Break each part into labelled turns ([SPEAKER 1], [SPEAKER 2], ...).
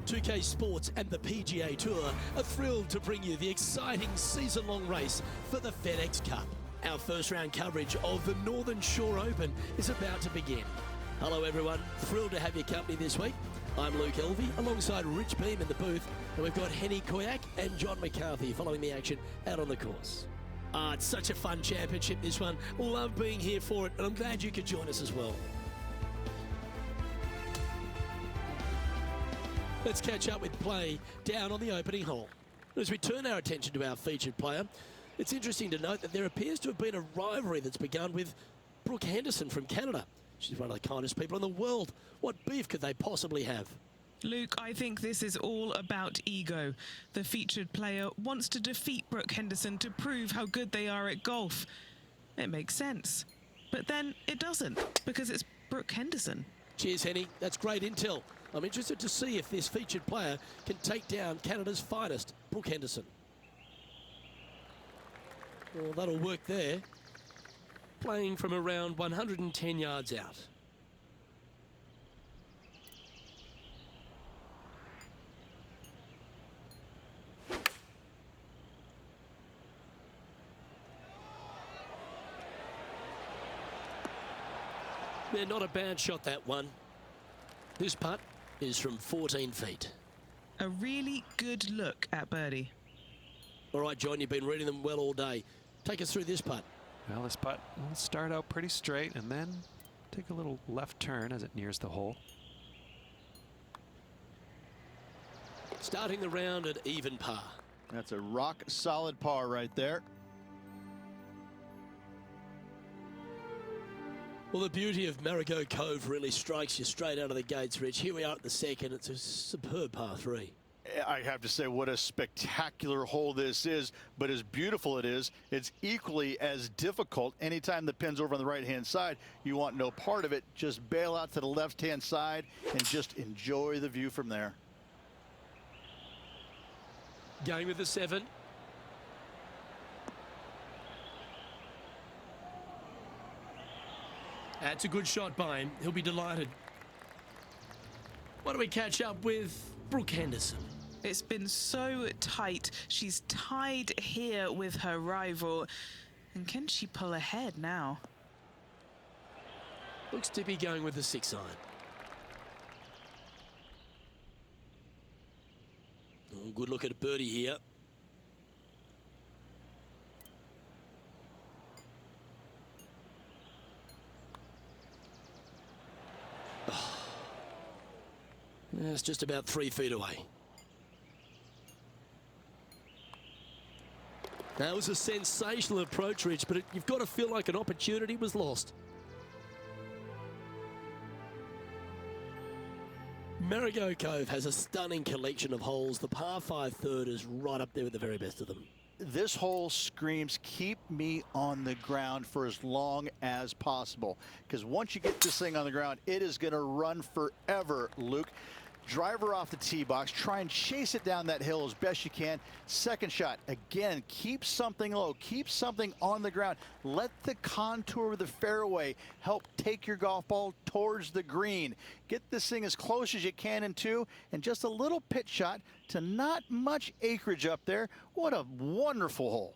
[SPEAKER 1] 2K Sports and the PGA Tour are thrilled to bring you the exciting season-long race for the FedEx Cup. Our first round coverage of the Northern Shore Open is about to begin. Hello everyone, thrilled to have your company this week. I'm Luke Elvey alongside Rich Beam in the booth, and we've got Henny Koyak and John McCarthy following the action out on the course. It's such a fun championship, this one. Love being here for it, and I'm glad you could join us as well. Let's catch up with play down on the opening hole. As we turn our attention to our featured player, it's interesting to note that there appears to have been a rivalry that's begun with Brooke Henderson from Canada. She's one of the kindest people in the world. What beef could they possibly have?
[SPEAKER 2] Luke, I think this is all about ego. The featured player wants to defeat Brooke Henderson to prove how good they are at golf. It makes sense. But then it doesn't, because it's Brooke Henderson.
[SPEAKER 1] Cheers, Henny. That's great intel. I'm interested to see if this featured player can take down Canada's finest, Brooke Henderson. Well, that'll work there. Playing from around 110 yards out. Yeah, not a bad shot, that one. This putt is from 14 feet.
[SPEAKER 2] A really good look at birdie.
[SPEAKER 1] All right, John, you've been reading them well all day. Take us through this putt.
[SPEAKER 3] Well, this putt will start out pretty straight and then take a little left turn as it nears the hole.
[SPEAKER 1] Starting the round at even par.
[SPEAKER 4] That's a rock solid par right there.
[SPEAKER 1] Well, the beauty of Marigot Cove really strikes you straight out of the gates, Rich. Here we are at the second. It's a superb par 3.
[SPEAKER 4] I have to say, what a spectacular hole this is, but as beautiful it is, it's equally as difficult. Anytime the pin's over on the right-hand side, you want no part of it. Just bail out to the left-hand side and just enjoy the view from there.
[SPEAKER 1] Going with the 7. That's a good shot by him. He'll be delighted. Why don't we catch up with Brooke Henderson?
[SPEAKER 2] It's been so tight. She's tied here with her rival. And can she pull ahead now?
[SPEAKER 1] Looks to be going with the 6 iron. Oh, good look at a birdie here. It's just about 3 feet away. That was a sensational approach, Rich, but you've got to feel like an opportunity was lost. Marigot Cove has a stunning collection of holes. The par 5 third is right up there with the very best of them.
[SPEAKER 4] This hole screams, keep me on the ground for as long as possible. Because once you get this thing on the ground, it is going to run forever, Luke. Driver off the tee box, try and chase it down that hill as best you can. Second shot, again, keep something low, keep something on the ground. Let the contour of the fairway help take your golf ball towards the green. Get this thing as close as you can in 2, and just a little pitch shot to not much acreage up there. What a wonderful hole.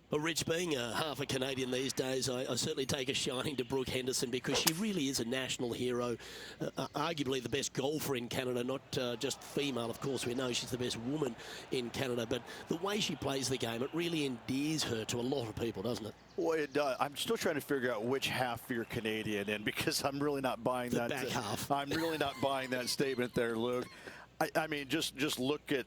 [SPEAKER 1] Well, Rich, being half a Canadian these days, I certainly take a shining to Brooke Henderson because she really is a national hero, arguably the best golfer in Canada, not just female. Of course, we know she's the best woman in Canada, but the way she plays the game, it really endears her to a lot of people, doesn't it?
[SPEAKER 4] Well, it does. I'm still trying to figure out which half you're Canadian in, because I'm really not buying
[SPEAKER 1] the
[SPEAKER 4] that.
[SPEAKER 1] Back half.
[SPEAKER 4] I'm really not buying that statement there, Luke. I mean, just look at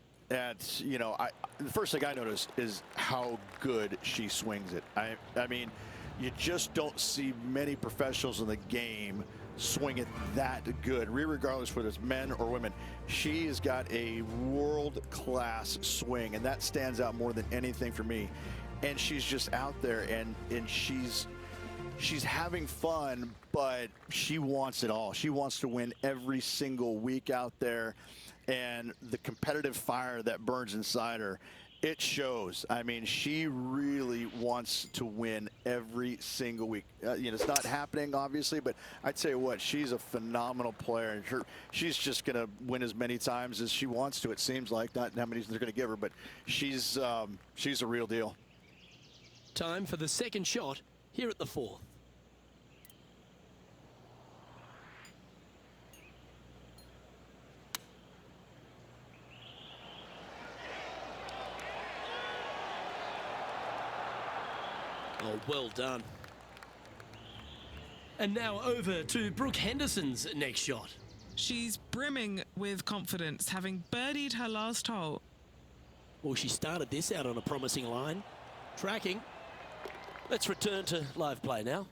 [SPEAKER 4] you know, the first thing I notice is how good she swings it. I mean, you just don't see many professionals in the game swing it that good, regardless whether it's men or women. She has got a world-class swing, and that stands out more than anything for me. And she's just out there, and she's having fun, but she wants it all. She wants to win every single week out there. And the competitive fire that burns inside her It shows. I mean, she really wants to win every single week. You know, it's not happening, obviously, but I'd say what, she's a phenomenal player. She's just going to win as many times as she wants to, it seems like. Not how many they're going to give her, but she's a real deal.
[SPEAKER 1] Time for the second shot here at the fourth. Oh, well done. And now over to Brooke Henderson's next shot.
[SPEAKER 2] She's brimming with confidence, having birdied her last hole.
[SPEAKER 1] Well, she started this out on a promising line. Tracking. Let's return to live play now.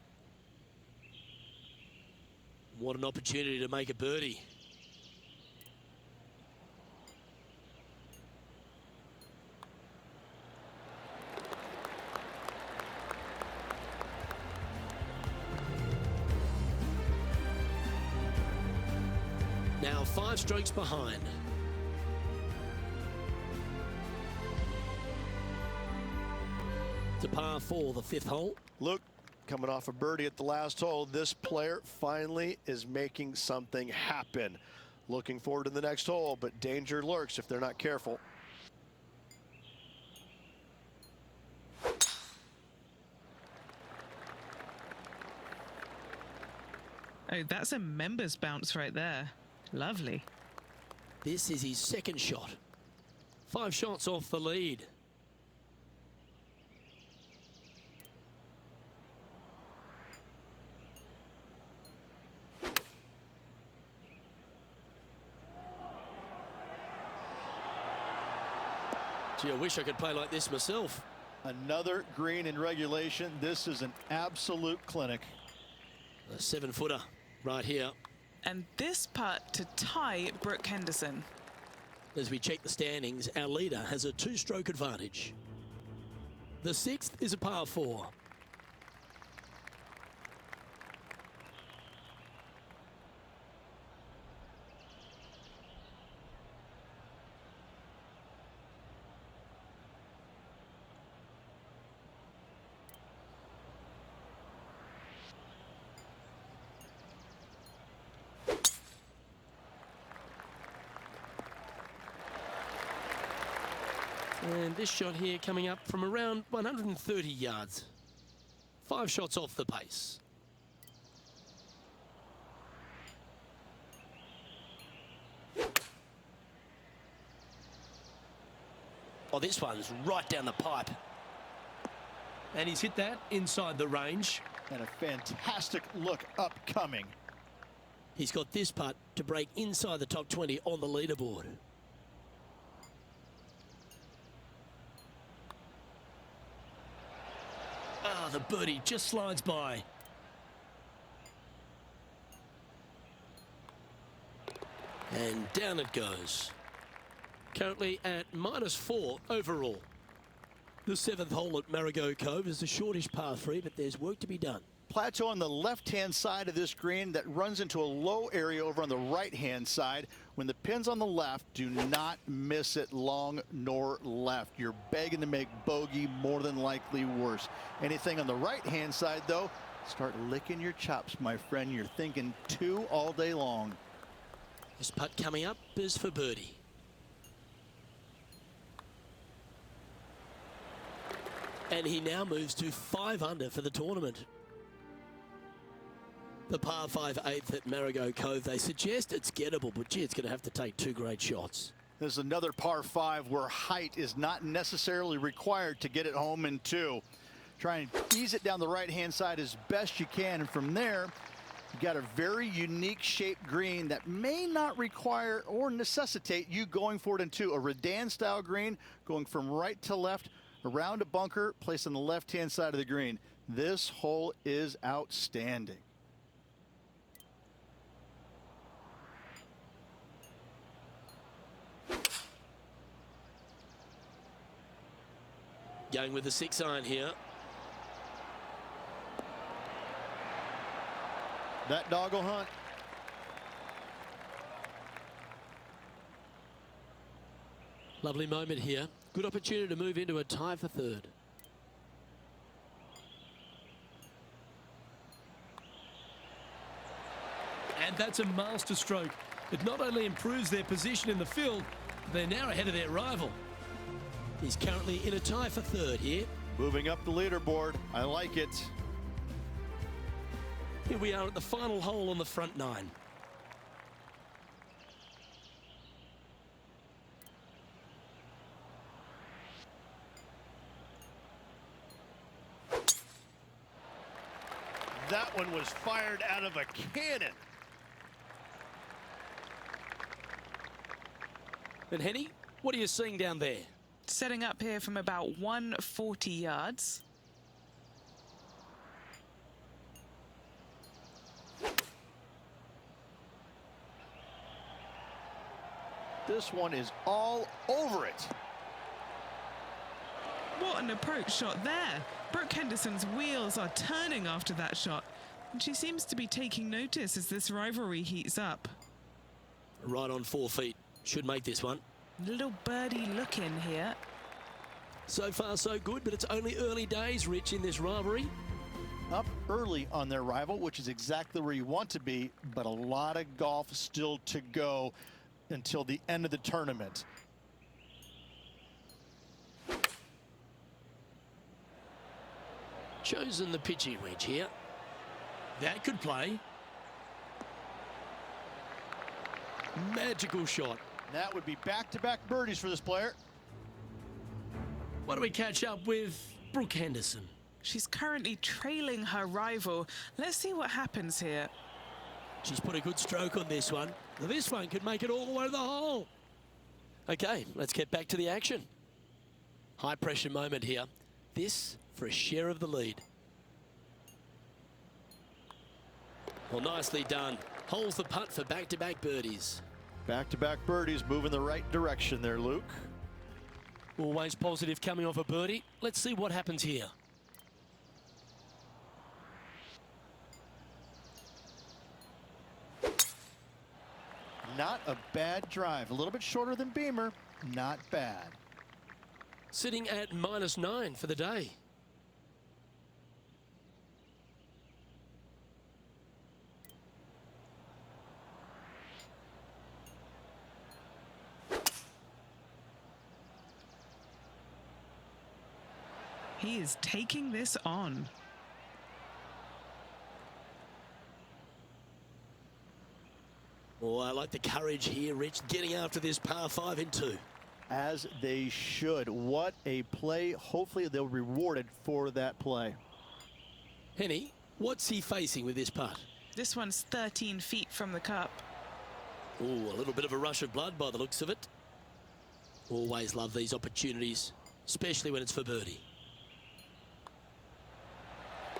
[SPEAKER 1] What an opportunity to make a birdie. Now 5 strokes behind. To par 4, the 5th hole.
[SPEAKER 5] Look, coming off a birdie at the last hole, this player finally is making something happen. Looking forward to the next hole, but danger lurks if they're not careful.
[SPEAKER 2] Oh, that's a members bounce right there. Lovely.
[SPEAKER 1] This is his second shot. 5 shots off the lead. Gee, I wish I could play like this myself.
[SPEAKER 4] Another green in regulation. This is an absolute clinic.
[SPEAKER 1] A 7-footer right here.
[SPEAKER 2] And this putt to tie Brooke Henderson.
[SPEAKER 1] As we check the standings, our leader has a 2-stroke advantage. The 6th is a par 4. And this shot here coming up from around 130 yards. 5 shots off the pace. Oh, this one's right down the pipe. And he's hit that inside the range.
[SPEAKER 4] And a fantastic look upcoming.
[SPEAKER 1] He's got this putt to break inside the top 20 on the leaderboard. Ah, the birdie just slides by. And down it goes. Currently at -4 overall. The 7th hole at Marigot Cove is a shortish par 3, but there's work to be done.
[SPEAKER 4] Plateau on the left-hand side of this green that runs into a low area over on the right-hand side. When the pin's on the left, do not miss it long nor left. You're begging to make bogey, more than likely worse. Anything on the right-hand side, though, start licking your chops, my friend. You're thinking 2 all day long.
[SPEAKER 1] This putt coming up is for birdie. And he now moves to 5 under for the tournament. The par 5 8th at Marigot Cove. They suggest it's gettable, but gee, it's going to have to take 2 great shots.
[SPEAKER 4] There's another par 5 where height is not necessarily required to get it home in 2. Try and ease it down the right-hand side as best you can, and from there, you got a very unique shaped green that may not require or necessitate you going for it in 2. A Redan-style green going from right to left, around a bunker, placed on the left-hand side of the green. This hole is outstanding.
[SPEAKER 1] Going with the 6-iron here.
[SPEAKER 4] That dog will hunt.
[SPEAKER 1] Lovely moment here. Good opportunity to move into a tie for third. And that's a master stroke. It not only improves their position in the field, they're now ahead of their rival. He's currently in a tie for third here.
[SPEAKER 5] Moving up the leaderboard. I like it.
[SPEAKER 1] Here we are at the final hole on the front nine.
[SPEAKER 5] That one was fired out of a cannon.
[SPEAKER 1] And Henny, what are you seeing down there?
[SPEAKER 2] Setting up here from about 140 yards.
[SPEAKER 4] This one is all over it.
[SPEAKER 2] What an approach shot there. Brooke Henderson's wheels are turning after that shot, and she seems to be taking notice as this rivalry heats up.
[SPEAKER 1] Right on 4 feet. Should make this one.
[SPEAKER 2] Little birdie look in here.
[SPEAKER 1] So far so good, but it's only early days, Rich, in this rivalry.
[SPEAKER 4] Up early on their rival, which is exactly where you want to be, but a lot of golf still to go until the end of the tournament.
[SPEAKER 1] Chosen the pitching wedge here. That could play. Magical shot.
[SPEAKER 4] That would be back-to-back birdies for this player.
[SPEAKER 1] Why don't we catch up with Brooke Henderson?
[SPEAKER 2] She's currently trailing her rival. Let's see what happens here.
[SPEAKER 1] She's put a good stroke on this one. This one could make it all the way to the hole. Okay, let's get back to the action. High pressure moment here. This for a share of the lead. Well, nicely done. Holds the putt for back-to-back birdies.
[SPEAKER 4] Back-to-back birdies, moving the right direction there, Luke.
[SPEAKER 1] Always positive coming off a birdie. Let's see what happens here.
[SPEAKER 4] Not a bad drive. A little bit shorter than Beamer. Not bad.
[SPEAKER 1] Sitting at -9 for the day.
[SPEAKER 2] He is taking this on.
[SPEAKER 1] Oh, I like the courage here, Rich, getting after this par 5 in 2.
[SPEAKER 4] As they should. What a play. Hopefully they'll be rewarded for that play.
[SPEAKER 1] Henny, what's he facing with this putt?
[SPEAKER 2] This one's 13 feet from the cup.
[SPEAKER 1] Oh, a little bit of a rush of blood by the looks of it. Always love these opportunities, especially when it's for birdie.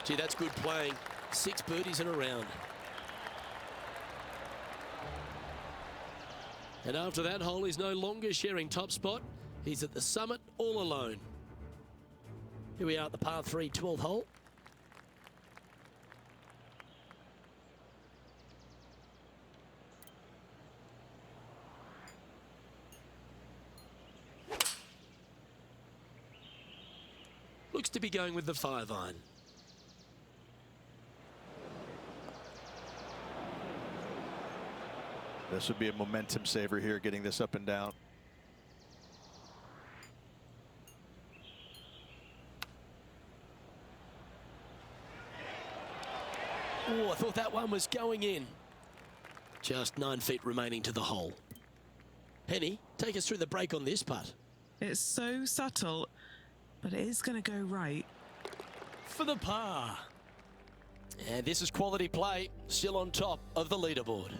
[SPEAKER 1] Gee, that's good playing. 6 birdies in a round. And after that hole, he's no longer sharing top spot. He's at the summit all alone. Here we are at the par 3 12th hole. Looks to be going with the 5-iron.
[SPEAKER 4] This would be a momentum saver here, getting this up and down.
[SPEAKER 1] Oh, I thought that one was going in. Just 9 feet remaining to the hole. Henny, take us through the break on this putt.
[SPEAKER 2] It's so subtle, but it is going to go right.
[SPEAKER 1] For the par. And this is quality play, still on top of the leaderboard.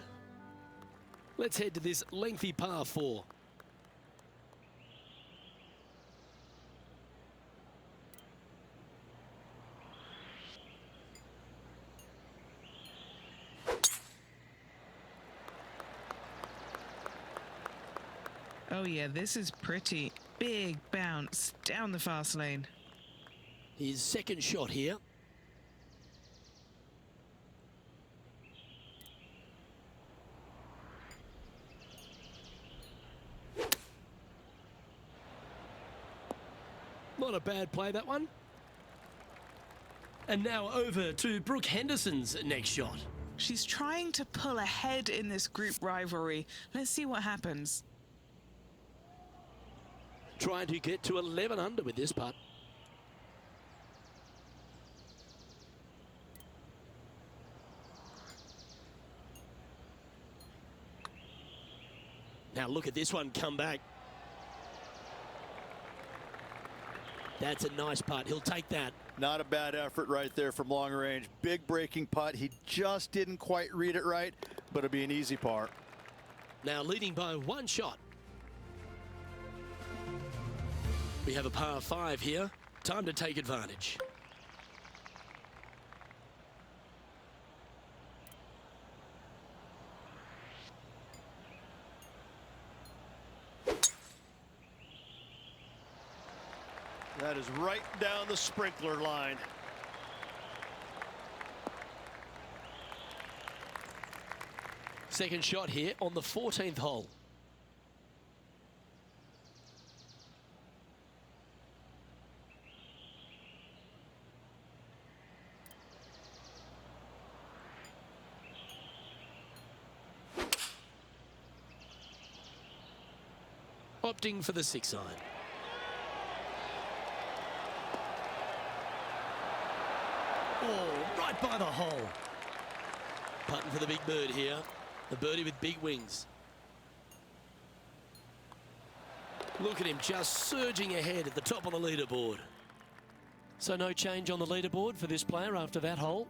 [SPEAKER 1] Let's head to this lengthy par 4.
[SPEAKER 2] Oh yeah, this is pretty. Big bounce down the fast lane.
[SPEAKER 1] His second shot here. Not a bad play, that one. And now over to Brooke Henderson's next shot.
[SPEAKER 2] She's trying to pull ahead in this group rivalry. Let's see what happens.
[SPEAKER 1] Trying to get to 11 under with this putt. Now look at this one come back. That's a nice putt. He'll take that.
[SPEAKER 4] Not a bad effort right there from long range. Big breaking putt. He just didn't quite read it right, but it'll be an easy par.
[SPEAKER 1] Now leading by one shot. We have a par 5 here. Time to take advantage.
[SPEAKER 5] That is right down the sprinkler line.
[SPEAKER 1] Second shot here on the 14th hole. Opting for the 6 iron. Oh, right by the hole. Putting for the big bird here. The birdie with big wings. Look at him just surging ahead at the top of the leaderboard. So no change on the leaderboard for this player after that hole.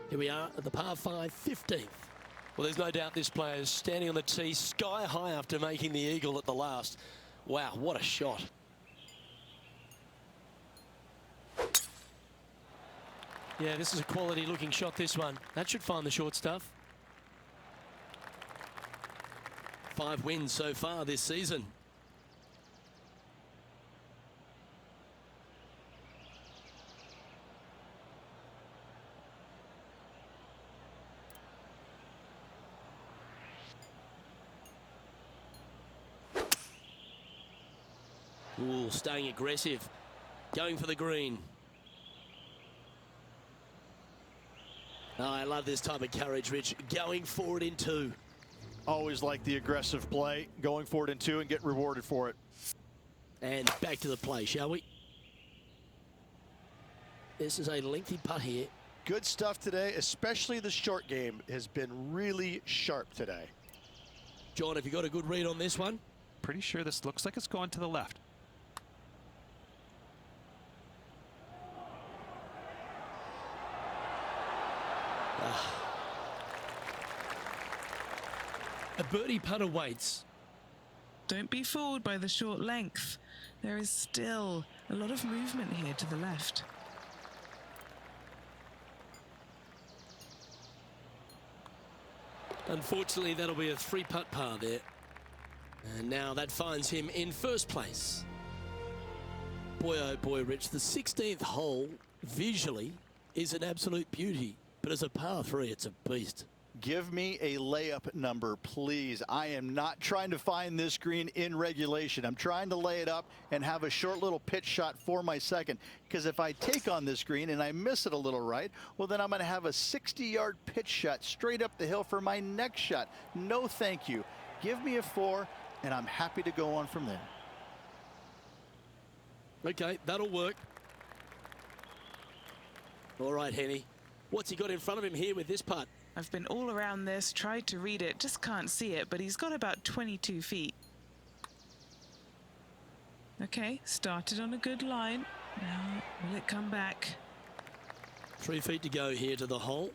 [SPEAKER 1] Here we are at the par 5 15th. Well, there's no doubt this player is standing on the tee sky high after making the eagle at the last. Wow, what a shot. Yeah, this is a quality looking shot, this one. That should find the short stuff. 5 wins so far this season. Ooh, staying aggressive. Going for the green. Oh, I love this type of courage, Rich. Going forward in 2.
[SPEAKER 4] Always like the aggressive play, going forward in 2 and get rewarded for it.
[SPEAKER 1] And back to the play, shall we? This is a lengthy putt here.
[SPEAKER 5] Good stuff today, especially the short game has been really sharp today.
[SPEAKER 1] John, have you got a good read on this one?
[SPEAKER 3] Pretty sure this looks like it's going to the left.
[SPEAKER 1] A birdie putt awaits.
[SPEAKER 2] Don't be fooled by the short length. There is still a lot of movement here to the left.
[SPEAKER 1] Unfortunately, that'll be a 3-putt par there. And now that finds him in first place. Boy, oh boy, Rich, the 16th hole visually is an absolute beauty. But as a par 3, it's a beast.
[SPEAKER 4] Give me a layup number, please. I am not trying to find this green in regulation. I'm trying to lay it up and have a short little pitch shot for my second. Because if I take on this green and I miss it a little right, well, then I'm going to have a 60-yard pitch shot straight up the hill for my next shot. No, thank you. Give me a 4, and I'm happy to go on from there.
[SPEAKER 1] Okay, that'll work. All right, Henny. What's he got in front of him here with this putt?
[SPEAKER 2] I've been all around this, tried to read it, just can't see it, but he's got about 22 feet. Okay, started on a good line. Now, will it come back?
[SPEAKER 1] 3 feet to go here to the hole.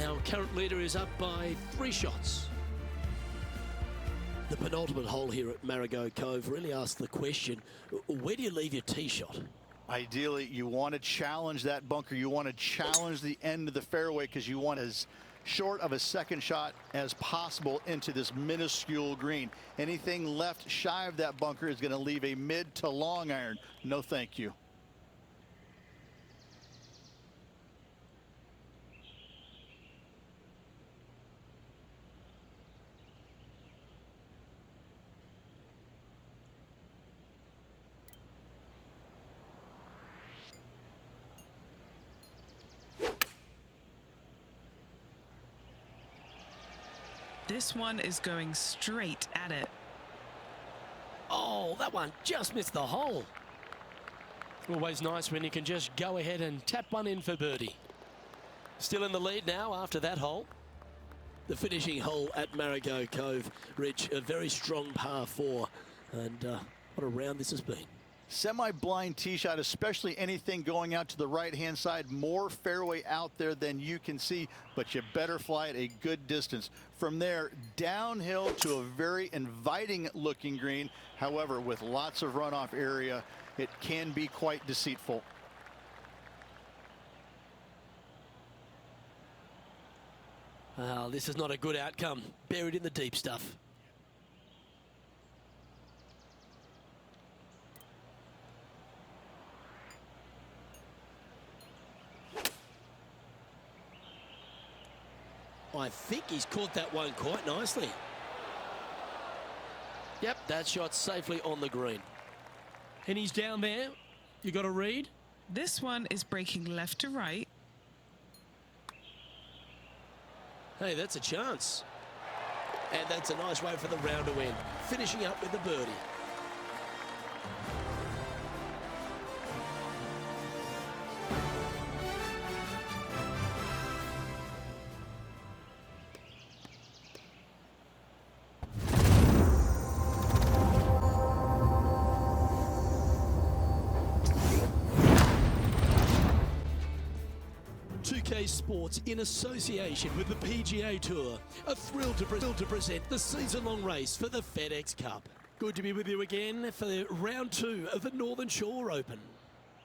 [SPEAKER 1] Our current leader is up by 3 shots. The penultimate hole here at Marigot Cove really asks the question, where do you leave your tee shot?
[SPEAKER 4] Ideally, you want to challenge that bunker. You want to challenge the end of the fairway because you want as short of a second shot as possible into this minuscule green. Anything left shy of that bunker is going to leave a mid to long iron. No, thank you.
[SPEAKER 2] This one is going straight at it.
[SPEAKER 1] Oh, that one just missed the hole. Always nice when you can just go ahead and tap one in for birdie. Still in the lead now after that hole. The finishing hole at Marigot Cove, Rich, a very strong par 4. And what a round this has been.
[SPEAKER 4] Semi-blind tee shot, especially anything going out to the right-hand side. More fairway out there than you can see, but you better fly it a good distance. From there, downhill to a very inviting-looking green. However, with lots of runoff area, it can be quite deceitful.
[SPEAKER 1] Well, this is not a good outcome. Buried in the deep stuff. I think he's caught that one quite nicely. Yep, that shot safely on the green. And he's down there. You got a read?
[SPEAKER 2] This one is breaking left to right.
[SPEAKER 1] Hey, that's a chance. And that's a nice way for the round to end. Finishing up with the birdie. Sports in association with the PGA Tour are thrilled to present the season-long race for the FedEx Cup. Good to be with you again for the round 2 of the Northern Shore Open.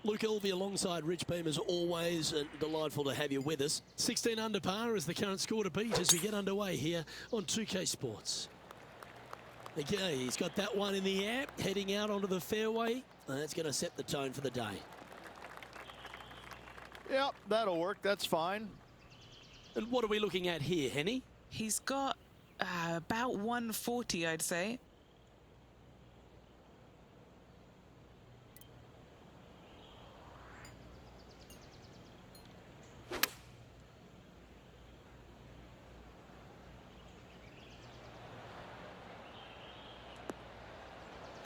[SPEAKER 1] Luke Elvey alongside Rich Beam as always, and delightful to have you with us. 16 under par is the current score to beat as we get underway here on 2K Sports. Okay, he's got that one in the air, heading out onto the fairway. And that's going to set the tone for the day.
[SPEAKER 4] Yep, that'll work. That's fine.
[SPEAKER 1] And what are we looking at here, Henny?
[SPEAKER 2] He's got about 140, I'd say.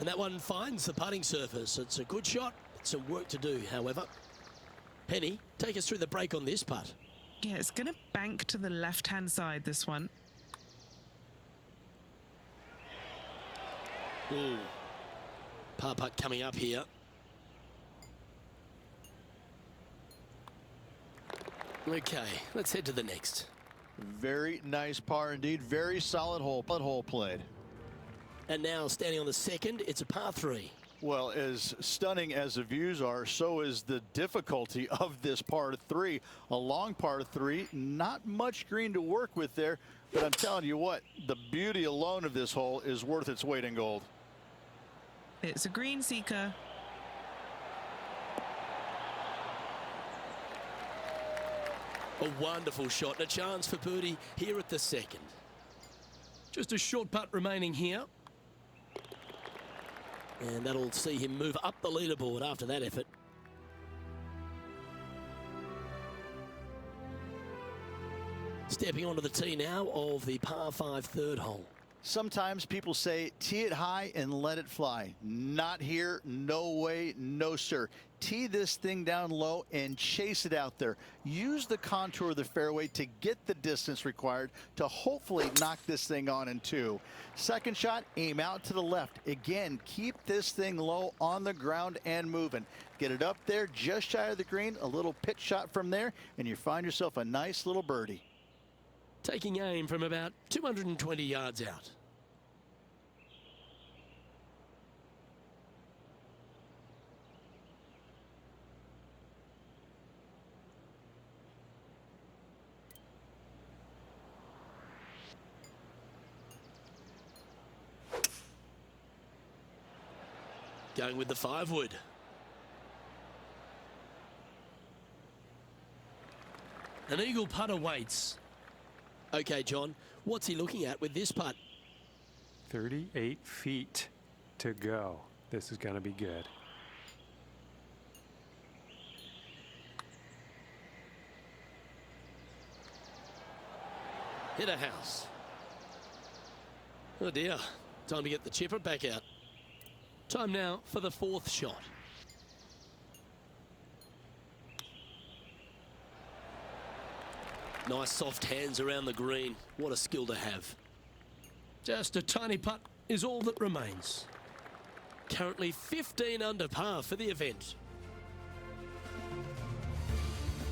[SPEAKER 1] And that one finds the putting surface. It's a good shot. Some work to do, however. Henny, take us through the break on this putt.
[SPEAKER 2] Yeah, it's going to bank to the left-hand side, this one.
[SPEAKER 1] Ooh. Par putt coming up here. Okay, let's head to the next.
[SPEAKER 4] Very nice par indeed. Very solid hole played.
[SPEAKER 1] And now standing on the second, it's a par 3.
[SPEAKER 4] Well, as stunning as the views are, so is the difficulty of this par 3. A long par 3, not much green to work with there, but I'm telling you what, the beauty alone of this hole is worth its weight in gold.
[SPEAKER 2] It's a green seeker.
[SPEAKER 1] A wonderful shot and a chance for birdie here at the second. Just a short putt remaining here. And that'll see him move up the leaderboard after that effort. Stepping onto the tee now of the par 5 third hole.
[SPEAKER 4] Sometimes people say, tee it high and let it fly. Not here, no way, no sir. Tee this thing down low and chase it out there. Use the contour of the fairway to get the distance required to hopefully knock this thing on in 2. Second shot, aim out to the left. Again, keep this thing low on the ground and moving. Get it up there just shy of the green, a little pitch shot from there, and you find yourself a nice little birdie.
[SPEAKER 1] Taking aim from about 220 yards out. Going with the 5-wood. An eagle putt awaits. Okay, John, what's he looking at with this putt?
[SPEAKER 3] 38 feet to go. This is going to be good.
[SPEAKER 1] Hit a house. Oh dear, time to get the chipper back out. Time now for the fourth shot. Nice soft hands around the green. What a skill to have. Just a tiny putt is all that remains. Currently 15 under par for the event.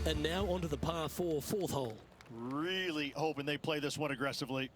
[SPEAKER 1] And now onto the par 4 fourth hole.
[SPEAKER 4] Really hoping they play this one aggressively.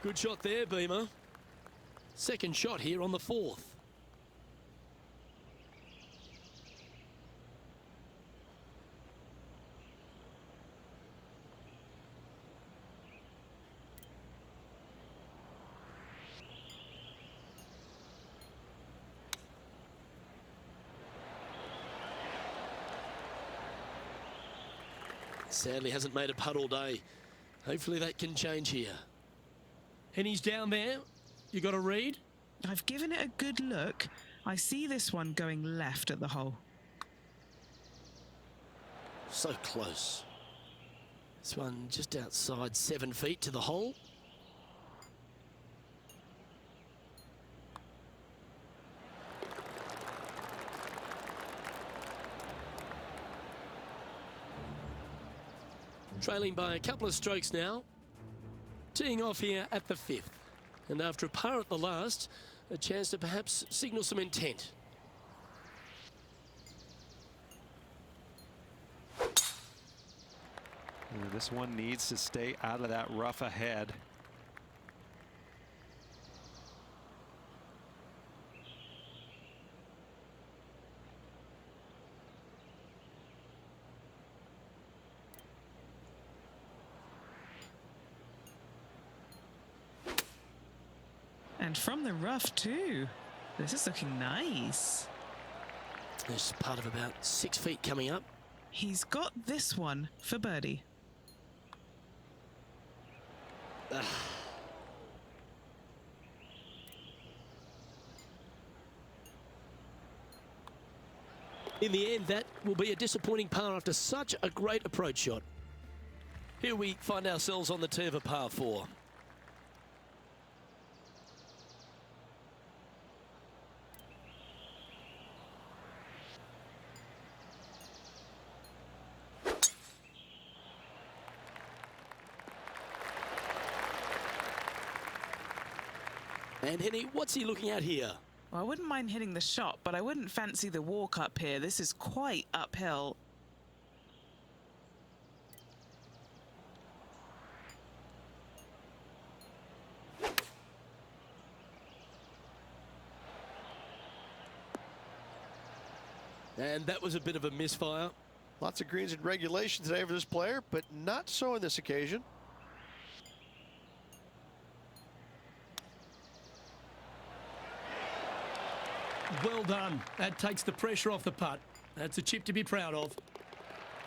[SPEAKER 1] Good shot there, Beamer. Second shot here on the fourth. Sadly hasn't made a putt all day. Hopefully that can change here. And he's down there. You got a read?
[SPEAKER 2] I've given it a good look. I see this one going left at the hole.
[SPEAKER 1] So close. This one just outside 7 feet to the hole. Trailing by a couple of strokes now. Teeing off here at the fifth. And after a par at the last, a chance to perhaps signal some intent.
[SPEAKER 3] This one needs to stay out of that rough ahead.
[SPEAKER 2] And from the rough too. This is looking nice.
[SPEAKER 1] There's part of about 6 feet coming up.
[SPEAKER 2] He's got this one for birdie.
[SPEAKER 1] In the end, that will be a disappointing par after such a great approach shot. Here we find ourselves on the tee of a par 4. And Henny, what's he looking at here?
[SPEAKER 2] Well, I wouldn't mind hitting the shot, but I wouldn't fancy the walk up here. This is quite uphill.
[SPEAKER 1] And that was a bit of a misfire.
[SPEAKER 5] Lots of greens in regulation today for this player, but not so on this occasion.
[SPEAKER 1] Well done. That takes the pressure off the putt. That's a chip to be proud of.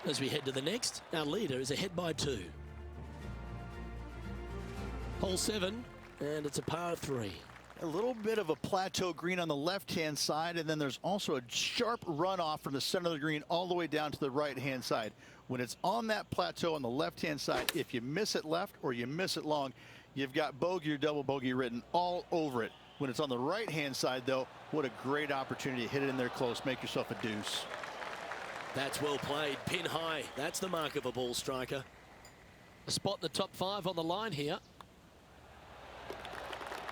[SPEAKER 1] As we head to the next, our leader is ahead by 2. Hole 7, and it's a par 3.
[SPEAKER 4] A little bit of a plateau green on the left-hand side, and then there's also a sharp runoff from the center of the green all the way down to the right-hand side. When it's on that plateau on the left-hand side, if you miss it left or you miss it long, you've got bogey or double bogey written all over it. When it's on the right-hand side, though, what a great opportunity to hit it in there close, make yourself a deuce.
[SPEAKER 1] That's well played. Pin high. That's the mark of a ball striker. A spot in the top 5 on the line here.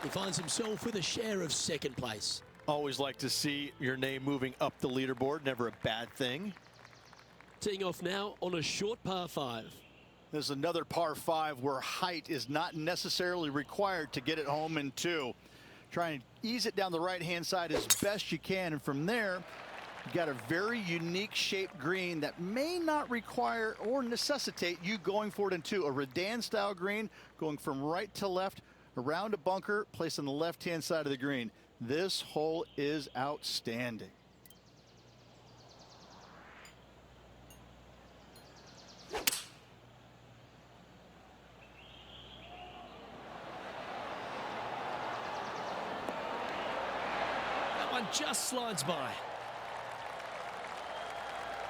[SPEAKER 1] He finds himself with a share of second place.
[SPEAKER 5] Always like to see your name moving up the leaderboard. Never a bad thing.
[SPEAKER 1] Teeing off now on a short par 5.
[SPEAKER 4] There's another par 5 where height is not necessarily required to get it home in 2. Try and ease it down the right-hand side as best you can, and from there, you got a very unique shaped green that may not require or necessitate you going for it in 2. A Redan-style green going from right to left, around a bunker placed on the left-hand side of the green. This hole is outstanding.
[SPEAKER 1] That one just slides by.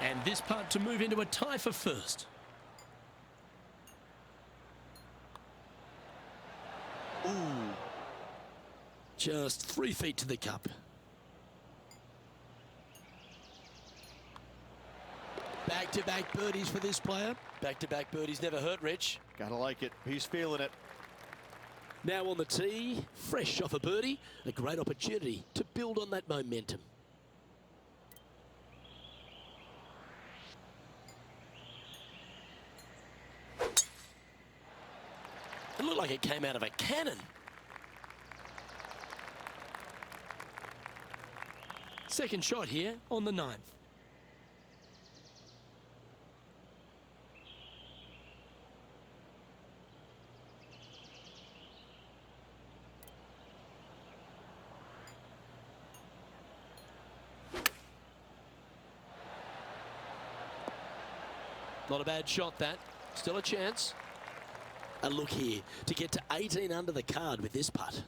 [SPEAKER 1] And this putt to move into a tie for first. Ooh. Just 3 feet to the cup. Back-to-back birdies for this player. Back-to-back birdies never hurt, Rich.
[SPEAKER 4] Gotta like it. He's feeling it.
[SPEAKER 1] Now on the tee, fresh off a birdie, a great opportunity to build on that momentum. It looked like it came out of a cannon. Second shot here on the 9th. Not a bad shot, that. Still a chance. A look here to get to 18 under the card with this putt.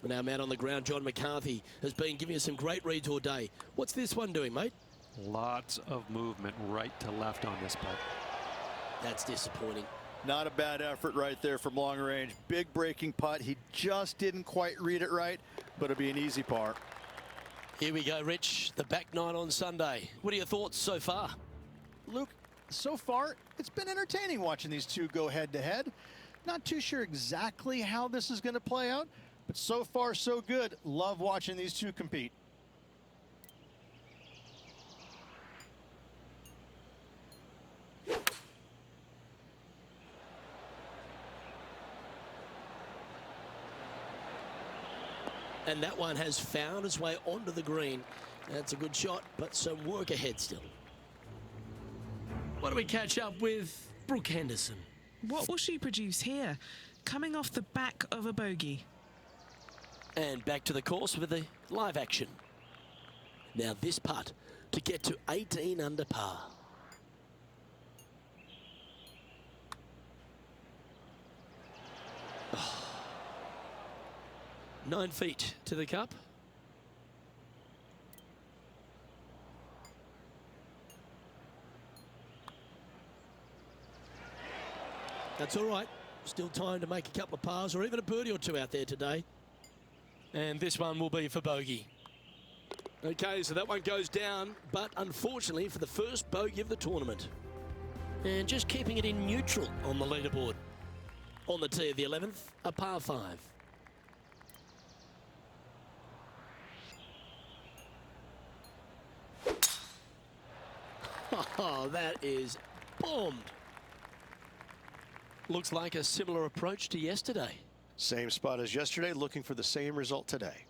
[SPEAKER 1] Now out on the ground, John McCarthy has been giving us some great reads all day. What's this one doing, mate?
[SPEAKER 3] Lots of movement right to left on this putt.
[SPEAKER 1] That's disappointing.
[SPEAKER 4] Not a bad effort right there from long range. Big breaking putt. He just didn't quite read it right, but it'll be an easy par.
[SPEAKER 1] Here we go, Rich. The back nine on Sunday. What are your thoughts so far?
[SPEAKER 4] Luke, so far, it's been entertaining watching these two go head-to-head. Not too sure exactly how this is going to play out, but so far, so good. Love watching these two compete.
[SPEAKER 1] And that one has found its way onto the green. That's a good shot, but some work ahead still. What do we catch up with Brooke Henderson?
[SPEAKER 2] What will she produce here? Coming off the back of a bogey.
[SPEAKER 1] And back to the course with the live action. Now this putt to get to 18 under par. Oh. 9 feet to the cup. That's all right. Still time to make a couple of pars or even a birdie or two out there today. And this one will be for bogey. Okay, so that one goes down, but unfortunately for the first bogey of the tournament. And just keeping it in neutral on the leaderboard. On the tee of the 11th, a par 5. Oh, that is bombed. Looks like a similar approach to yesterday.
[SPEAKER 5] Same spot as yesterday, looking for the same result today.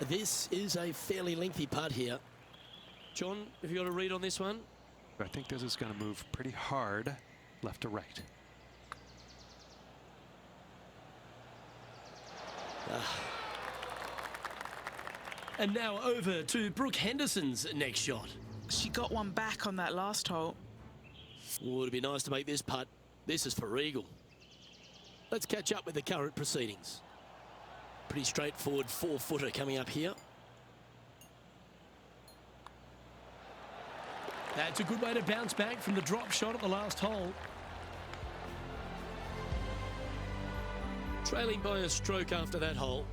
[SPEAKER 1] This is a fairly lengthy putt here. John, have you got a read on this one?
[SPEAKER 3] I think this is going to move pretty hard left to right.
[SPEAKER 1] And now over to Brooke Henderson's next shot.
[SPEAKER 2] She got one back on that last hole.
[SPEAKER 1] Oh, it'd be nice to make this putt. This is for eagle. Let's catch up with the current proceedings. Pretty straightforward 4-footer coming up here. That's a good way to bounce back from the drop shot at the last hole. Trailing by a stroke after that hole.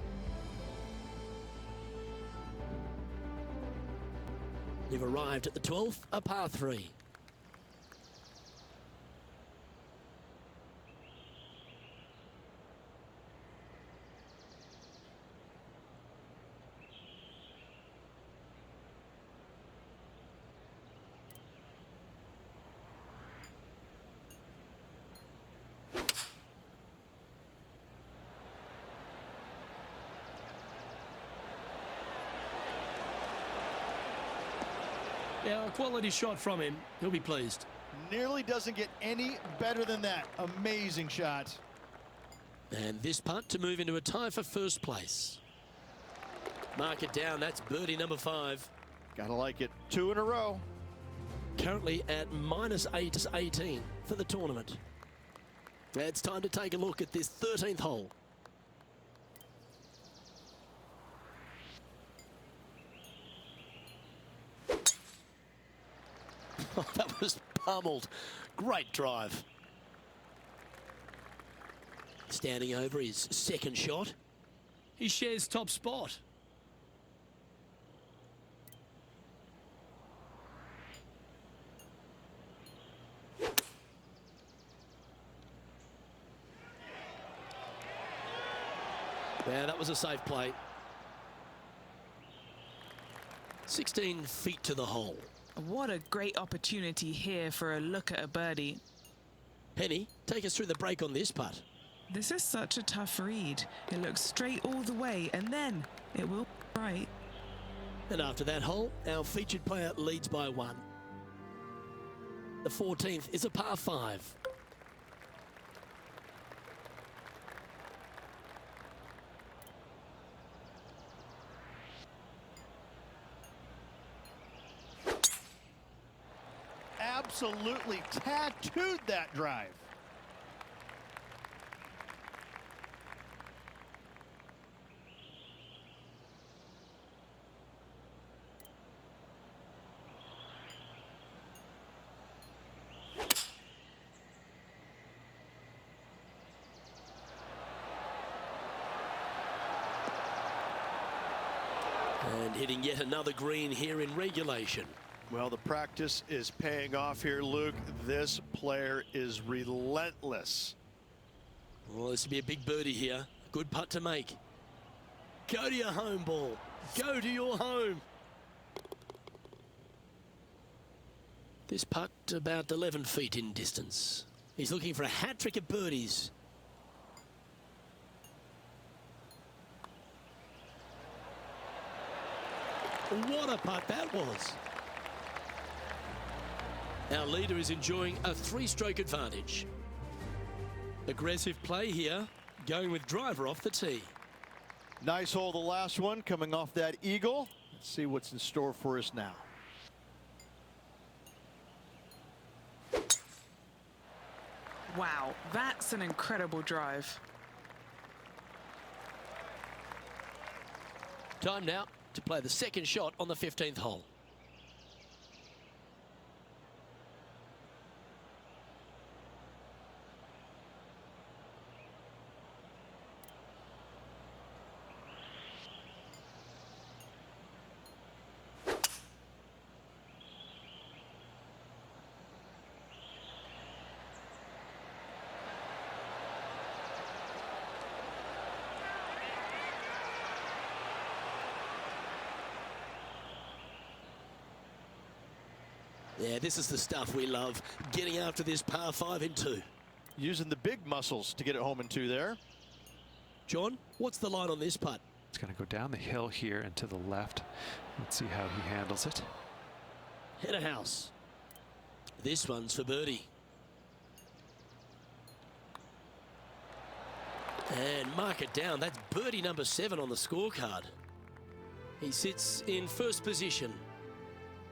[SPEAKER 1] You've arrived at the 12th, a par 3. Yeah, a quality shot from him. He'll be pleased.
[SPEAKER 4] Nearly doesn't get any better than that. Amazing shot.
[SPEAKER 1] And this putt to move into a tie for first place. Mark it down. That's birdie number 5.
[SPEAKER 4] Gotta like it. 2 in a row.
[SPEAKER 1] Currently at -8 18 for the tournament. It's time to take a look at this 13th hole. Oh, that was pummeled. Great drive. Standing over his second shot. He shares top spot. Yeah, that was a safe play. 16 feet to the hole.
[SPEAKER 2] What a great opportunity here for a look at a birdie.
[SPEAKER 1] Penny, take us through the break on this putt.
[SPEAKER 2] This is such a tough read. It looks straight all the way, and then it will be right.
[SPEAKER 1] And after that hole, our featured player leads by 1. The 14th is a par 5.
[SPEAKER 4] Absolutely tattooed that drive.
[SPEAKER 1] And hitting yet another green here in regulation.
[SPEAKER 5] Well, the practice is paying off here, Luke. This player is relentless.
[SPEAKER 1] Well, this will be a big birdie here. Good putt to make. Go to your home ball. Go to your home. This putt about 11 feet in distance. He's looking for a hat-trick of birdies. What a putt that was. Our leader is enjoying a 3-stroke advantage. Aggressive play here, going with driver off the tee.
[SPEAKER 4] Nice hole, the last one, coming off that eagle. Let's see what's in store for us now.
[SPEAKER 2] Wow, that's an incredible drive.
[SPEAKER 1] Time now to play the second shot on the 15th hole. Yeah, this is the stuff we love, getting after this par 5 in 2.
[SPEAKER 4] Using the big muscles to get it home in 2 there.
[SPEAKER 1] John, what's the line on this putt?
[SPEAKER 3] It's going to go down the hill here and to the left. Let's see how he handles it.
[SPEAKER 1] Header house. This one's for birdie. And mark it down. That's birdie number 7 on the scorecard. He sits in first position.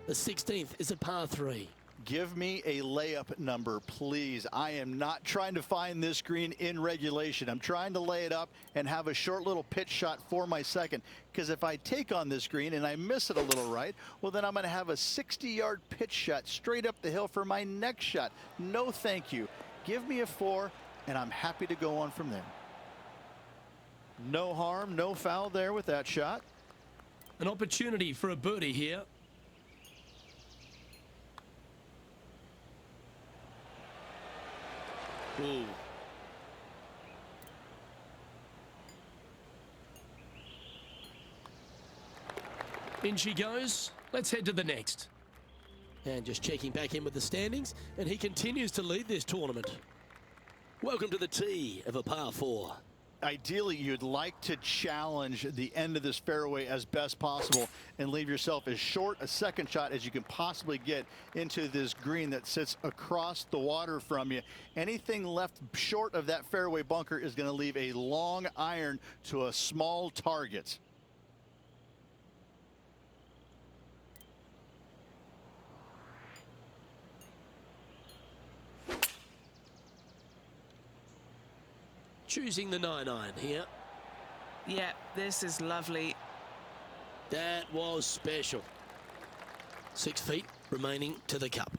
[SPEAKER 1] The 16th is a par 3.
[SPEAKER 4] Give me a layup number, please. I am not trying to find this green in regulation. I'm trying to lay it up and have a short little pitch shot for my second. Because if I take on this green and I miss it a little right, well, then I'm going to have a 60-yard pitch shot straight up the hill for my next shot. No, thank you. Give me a 4, and I'm happy to go on from there. No harm, no foul there with that shot.
[SPEAKER 1] An opportunity for a birdie here. Ooh. In she goes. Let's head to the next. And just checking back in with the standings, and he continues to lead this tournament. Welcome to the tee of a par 4.
[SPEAKER 4] ideally you'd like to challenge the end of this fairway as best possible and leave yourself as short a second shot as you can possibly get into this green that sits across the water from you. Anything left short of that fairway bunker is going to leave a long iron to a small target.
[SPEAKER 1] Choosing the 9-iron here.
[SPEAKER 2] Yeah, this is lovely.
[SPEAKER 1] That was special. 6 feet remaining to the cup.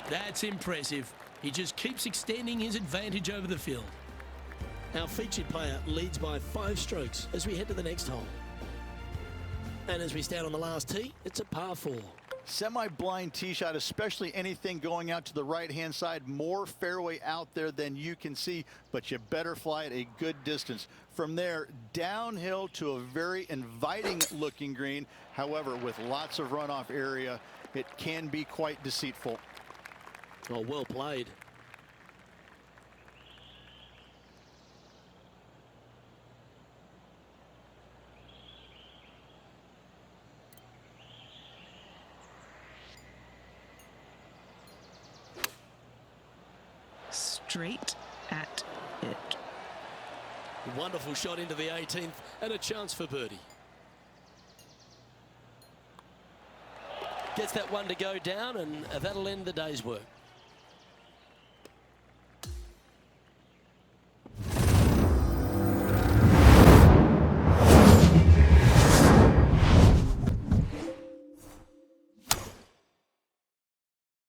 [SPEAKER 1] That's impressive. He just keeps extending his advantage over the field. Our featured player leads by 5 strokes as we head to the next hole. And as we stand on the last tee, it's a par 4.
[SPEAKER 4] Semi-blind tee shot, especially anything going out to the right-hand side. More fairway out there than you can see, but you better fly it a good distance. From there, downhill to a very inviting-looking green. However, with lots of runoff area, it can be quite deceitful.
[SPEAKER 1] Oh, well played.
[SPEAKER 2] Straight at it.
[SPEAKER 1] Wonderful shot into the 18th and a chance for birdie. Gets that one to go down, and that'll end the day's work.